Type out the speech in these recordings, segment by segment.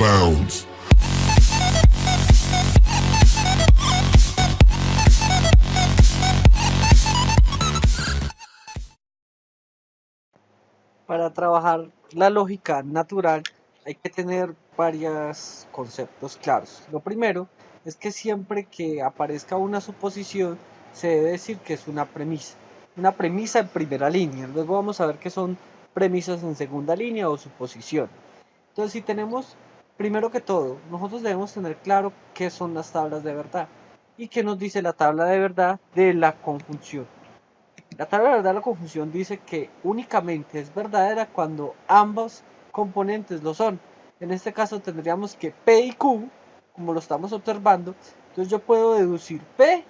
bounds. Para trabajar la lógica natural hay que tener varios conceptos claros. Lo primero es que siempre que aparezca una suposición se debe decir que es una premisa. Una premisa en primera línea. Luego vamos a ver qué son premisas en segunda línea o suposición. Entonces si tenemos, primero que todo, nosotros debemos tener claro qué son las tablas de verdad y qué nos dice la tabla de verdad de la conjunción. La tabla de verdad de la conjunción dice que únicamente es verdadera cuando ambos componentes lo son. En este caso tendríamos que P y Q, como lo estamos observando, entonces yo puedo deducir P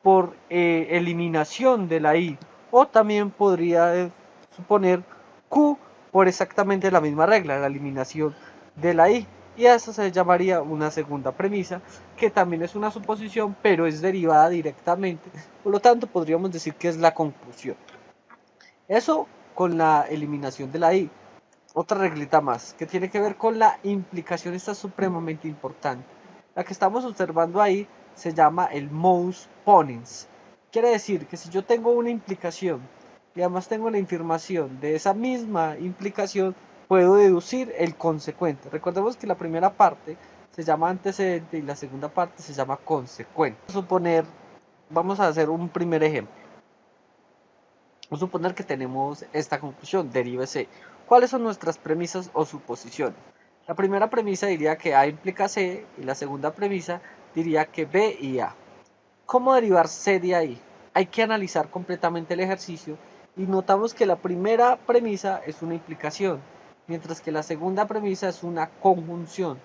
por eliminación de la I, o también podría suponer Q por exactamente la misma regla, la eliminación de la I. Y a eso se llamaría una segunda premisa, que también es una suposición, pero es derivada directamente. Por lo tanto, podríamos decir que es la conclusión. Eso con la eliminación de la I. Otra reglita más, que tiene que ver con la implicación, esta es supremamente importante. La que estamos observando ahí se llama el modus ponens. Quiere decir que si yo tengo una implicación y además tengo la información de esa misma implicación, puedo deducir el consecuente. Recordemos que la primera parte se llama antecedente y la segunda parte se llama consecuente. Vamos a hacer un primer ejemplo. Vamos a suponer que tenemos esta conclusión, derive C. ¿Cuáles son nuestras premisas o suposiciones? La primera premisa diría que A implica C y la segunda premisa diría que B y A. ¿Cómo derivar C de ahí? Hay que analizar completamente el ejercicio y notamos que la primera premisa es una implicación, mientras que la segunda premisa es una conjunción.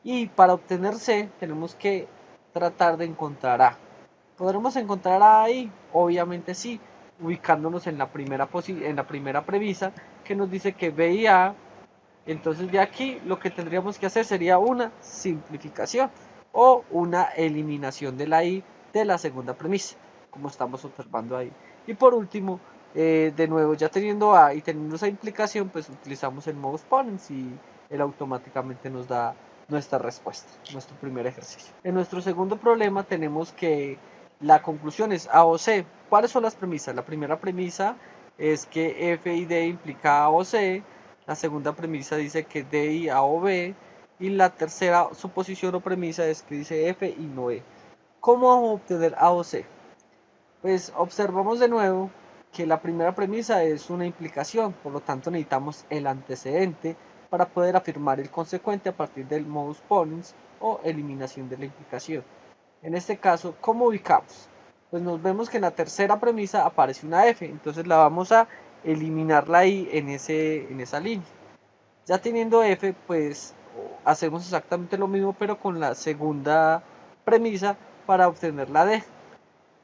Y para obtener C tenemos que tratar de encontrar A. ¿Podremos encontrar A ahí? Obviamente sí, ubicándonos en la primera premisa que nos dice que B y A. Entonces de aquí lo que tendríamos que hacer sería una simplificación o una eliminación de la I de la segunda premisa, como estamos observando ahí. Y por último, de nuevo, ya teniendo A y teniendo esa implicación, pues utilizamos el modus ponens y él automáticamente nos da nuestra respuesta, nuestro primer ejercicio. En nuestro segundo problema tenemos que la conclusión es A o C. ¿Cuáles son las premisas? La primera premisa es que F y D implica A o C. La segunda premisa dice que D y A o B. Y la tercera suposición o premisa es que dice F y no E. ¿Cómo vamos a obtener A o C? Pues observamos de nuevo que la primera premisa es una implicación, por lo tanto necesitamos el antecedente para poder afirmar el consecuente a partir del modus ponens o eliminación de la implicación. En este caso, ¿cómo ubicamos? Pues nos vemos que en la tercera premisa aparece una F, entonces la vamos a eliminar la I en esa línea. Ya teniendo F, pues hacemos exactamente lo mismo, pero con la segunda premisa para obtener la D.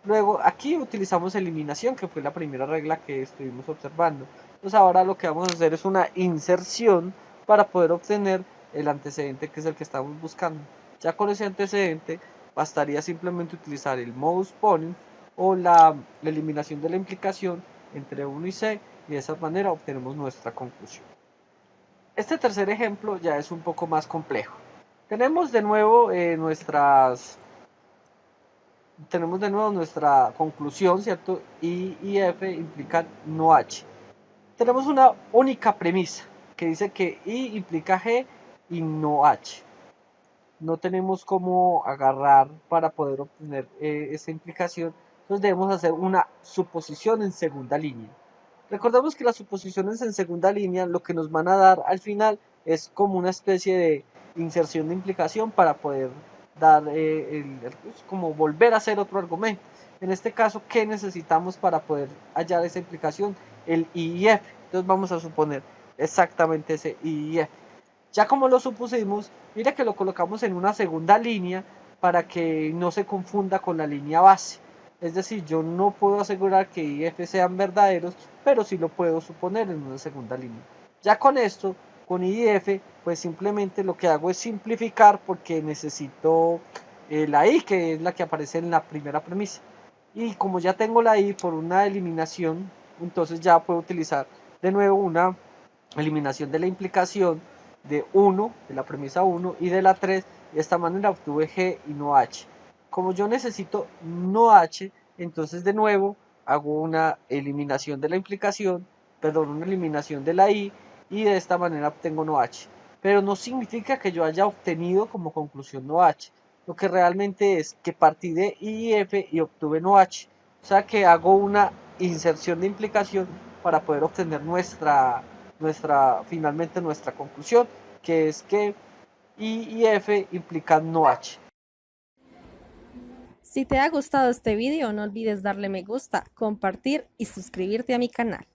Luego aquí utilizamos eliminación, que fue la primera regla que estuvimos observando. Entonces ahora lo que vamos a hacer es una inserción para poder obtener el antecedente, que es el que estamos buscando. Ya con ese antecedente bastaría simplemente utilizar el modus ponens o la eliminación de la implicación entre 1 y C, y de esa manera obtenemos nuestra conclusión. Este tercer ejemplo ya es un poco más complejo. Tenemos de nuevo nuestra conclusión, ¿cierto? I y F implican no H. Tenemos una única premisa que dice que I implica G y no H. No tenemos cómo agarrar para poder obtener esa implicación, entonces debemos hacer una suposición en segunda línea. Recordemos que las suposiciones en segunda línea lo que nos van a dar al final es como una especie de inserción de implicación para poder dar como volver a hacer otro argumento. En este caso, ¿qué necesitamos para poder hallar esa implicación? El I y F. Entonces vamos a suponer exactamente ese I y F. Ya como lo supusimos, mira que lo colocamos en una segunda línea para que no se confunda con la línea base. Es decir, yo no puedo asegurar que I y F sean verdaderos, pero sí lo puedo suponer en una segunda línea. Ya con esto, con I y F, pues simplemente lo que hago es simplificar porque necesito la I, que es la que aparece en la primera premisa. Y como ya tengo la I por una eliminación, entonces ya puedo utilizar de nuevo una eliminación de la implicación de 1, de la premisa 1 y de la 3, y de esta manera obtuve G y no H. Como yo necesito no H, entonces de nuevo hago una eliminación de la implicación, perdón, una eliminación de la I, y de esta manera obtengo no H. Pero no significa que yo haya obtenido como conclusión no H. Lo que realmente es que partí de I y F y obtuve no H. O sea que hago una inserción de implicación para poder obtener finalmente nuestra conclusión, que es que I y F implican no H. Si te ha gustado este video, no olvides darle me gusta, compartir y suscribirte a mi canal.